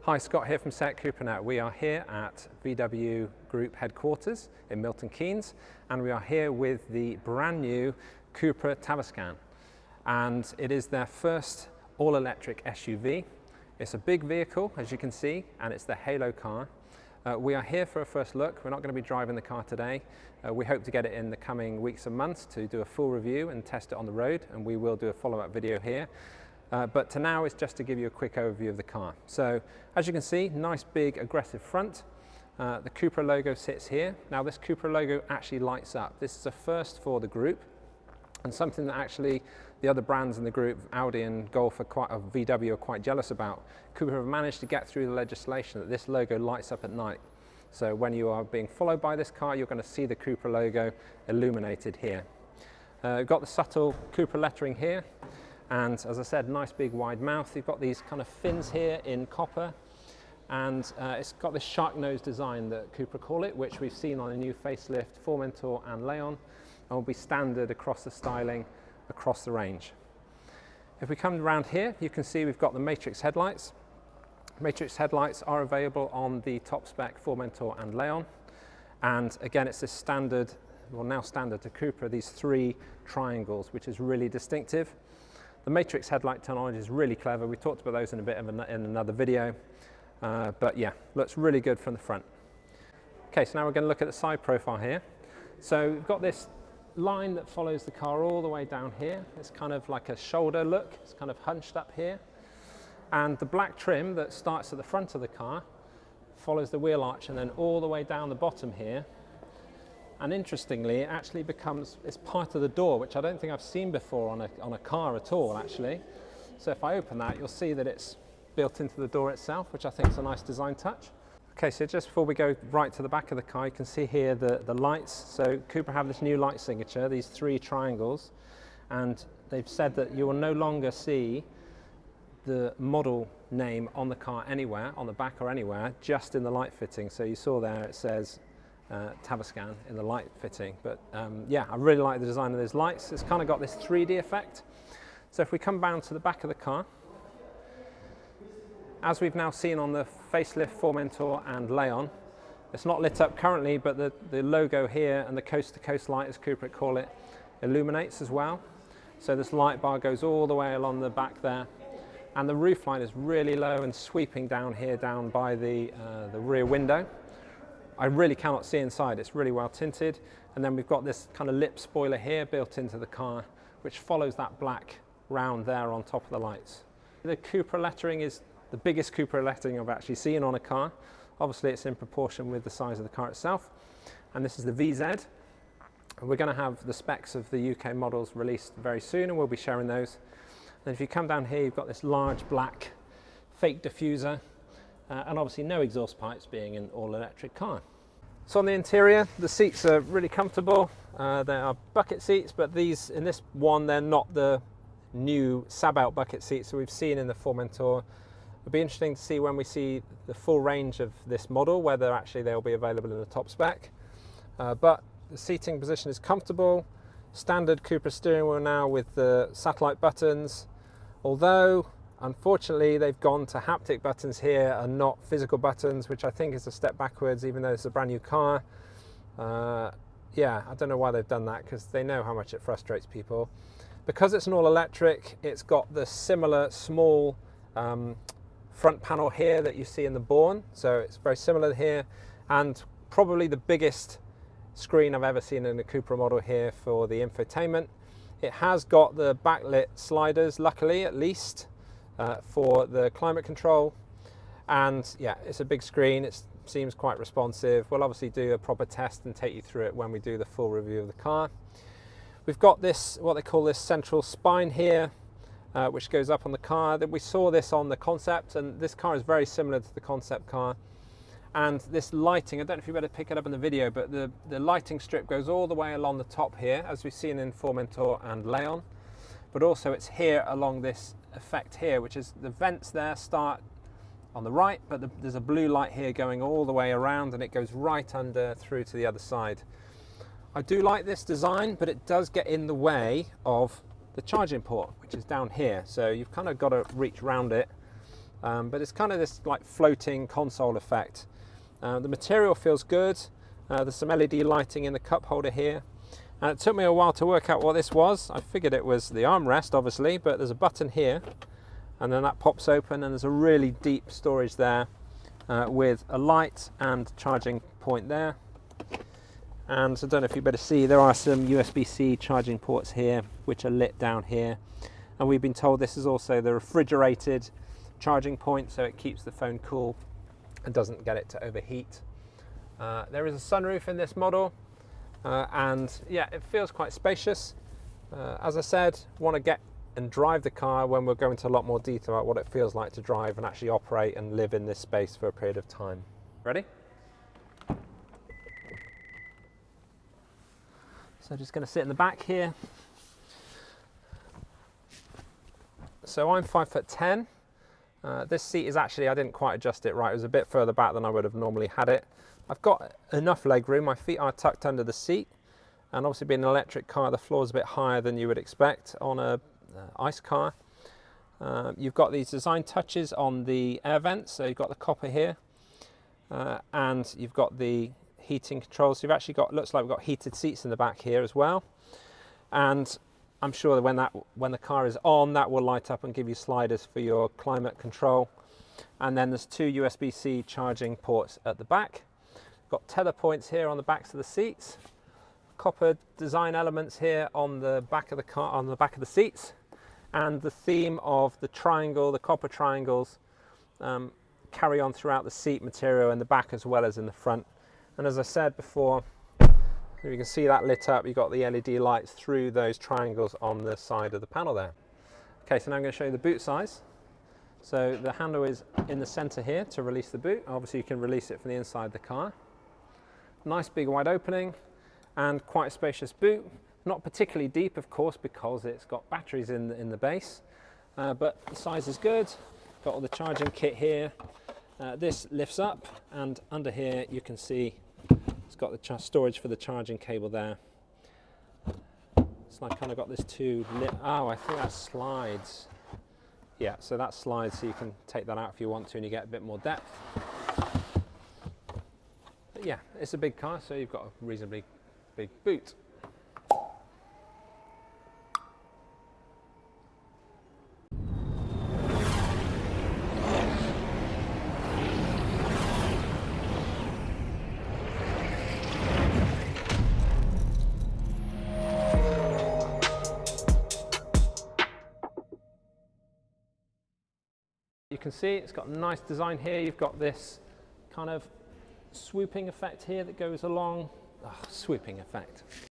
Hi, Scott here from SEAT-CUPRA-NET. We are here at VW Group headquarters in Milton Keynes, and we are here with the brand new CUPRA Tavascan. And it is their first all-electric SUV. It's a big vehicle, as you can see, and it's the halo car. We are here for a first look. We're not going to be driving the car today. We hope to get it in the coming weeks and months to do a full review and test it on the road, and we will do a follow-up video here. But to now is just to give you a quick overview of the car. So as you can see, nice big aggressive front. The CUPRA logo sits here. Now this CUPRA logo actually lights up. This is a first for the group, and something that actually the other brands in the group, Audi and Golf, VW, are quite jealous about. CUPRA have managed to get through the legislation that this logo lights up at night. So when you are being followed by this car, you're going to see the CUPRA logo illuminated here. We've got the subtle CUPRA lettering here. And as I said, nice big wide mouth. You've got these kind of fins here in copper, and it's got this shark nose design that CUPRA call it, which we've seen on a new facelift Formentor and Leon, and will be standard across the styling across the range. If we come around here, you can see we've got the matrix headlights. Matrix headlights are available on the top spec Formentor and Leon, and again it's this standard, well now standard to CUPRA, these three triangles, which is really distinctive. The matrix headlight technology is really clever. We talked about those in a bit of in another video, but yeah, looks really good from the front. Okay, so now we're going to look at the side profile here. So we've got this line that follows the car all the way down here. It's kind of like a shoulder look. It's kind of hunched up here. And the black trim that starts at the front of the car follows the wheel arch and then all the way down the bottom here. And interestingly, it actually it's part of the door, which I don't think I've seen before on a car at all, actually. So if I open that, you'll see that it's built into the door itself, which I think is a nice design touch. Okay, so just before we go right to the back of the car, you can see here the lights. So CUPRA have this new light signature, these three triangles, and they've said that you will no longer see the model name on the car anywhere, on the back or anywhere, just in the light fitting. So you saw there it says Tavascan in the light fitting, but yeah, I really like the design of those lights. It's kind of got this 3D effect. So if we come down to the back of the car, as we've now seen on the facelift Formentor and Leon, it's not lit up currently, but the logo here and the coast-to-coast light, as CUPRA call it, illuminates as well. So this light bar goes all the way along the back there, and the roof line is really low and sweeping down here, down by the rear window. I really cannot see inside, it's really well tinted. And then we've got this kind of lip spoiler here built into the car, which follows that black round there on top of the lights. The CUPRA lettering is the biggest CUPRA lettering I've actually seen on a car. Obviously it's in proportion with the size of the car itself. And this is the VZ. We're going to have the specs of the UK models released very soon, and we'll be sharing those. And if you come down here, you've got this large black fake diffuser, and obviously no exhaust pipes, being an all-electric car. So on the interior, the seats are really comfortable. They are bucket seats, but these, in this one, they're not the new sab-out bucket seats that we've seen in the Formentor. It'll be interesting to see when we see the full range of this model, whether actually they'll be available in the top spec. But the seating position is comfortable. Standard CUPRA steering wheel now with the satellite buttons, although unfortunately, they've gone to haptic buttons here and not physical buttons, which I think is a step backwards, even though it's a brand new car. Yeah, I don't know why they've done that, because they know how much it frustrates people. Because it's an all-electric, it's got the similar small front panel here that you see in the Born. So it's very similar here, and probably the biggest screen I've ever seen in a CUPRA model here for the infotainment. It has got the backlit sliders, luckily at least, for the climate control, and yeah, it's a big screen. It seems quite responsive. We'll obviously do a proper test and take you through it when we do the full review of the car. We've got this, what they call this central spine here, which goes up on the car. We saw this on the concept, and this car is very similar to the concept car. And this lighting, I don't know if you better pick it up in the video, but the lighting strip goes all the way along the top here, as we've seen in Formentor and Leon. But also it's here along this effect here, which is the vents there start on the right, but there's a blue light here going all the way around, and it goes right under through to the other side. I do like this design, but it does get in the way of the charging port, which is down here. So you've kind of got to reach around it but it's kind of this like floating console effect. The material feels good. There's some LED lighting in the cup holder here. And it took me a while to work out what this was. I figured it was the armrest, obviously, but there's a button here, and then that pops open, and there's a really deep storage there with a light and charging point there. And I don't know if you better see, there are some USB-C charging ports here, which are lit down here. And we've been told this is also the refrigerated charging point, so it keeps the phone cool and doesn't get it to overheat. There is a sunroof in this model. And yeah, it feels quite spacious. As I said, want to get and drive the car when we'll go into a lot more detail about what it feels like to drive and actually operate and live in this space for a period of time. Ready? So just going to sit in the back here. So I'm 5'10". This seat is actually, I didn't quite adjust it right. It was a bit further back than I would have normally had it. I've got enough leg room. My feet are tucked under the seat, and obviously being an electric car, the floor is a bit higher than you would expect on a ICE car. You've got these design touches on the air vents, so you've got the copper here, and you've got the heating controls. So you've actually got, looks like we've got heated seats in the back here as well. And I'm sure that when the car is on, that will light up and give you sliders for your climate control. And then there's two USB-C charging ports at the back. Got tether points here on the backs of the seats. Copper design elements here on the back of the car, on the back of the seats. And the theme of the triangle, the copper triangles, carry on throughout the seat material in the back as well as in the front. And as I said before, you can see that lit up. You've got the LED lights through those triangles on the side of the panel there. Okay, so now I'm going to show you the boot size. So the handle is in the center here to release the boot. Obviously you can release it from the inside of the car. Nice big wide opening and quite a spacious boot. Not particularly deep, of course, because it's got batteries in the base, but the size is good. Got all the charging kit here. This lifts up, and under here you can see it's got the storage for the charging cable there. It's like kind of got this oh, I think that slides. Yeah, so that slides, so you can take that out if you want to and you get a bit more depth. But yeah, it's a big car, so you've got a reasonably big boot. You can see it's got a nice design here. You've got this kind of swooping effect here that goes along. Oh, swooping effect.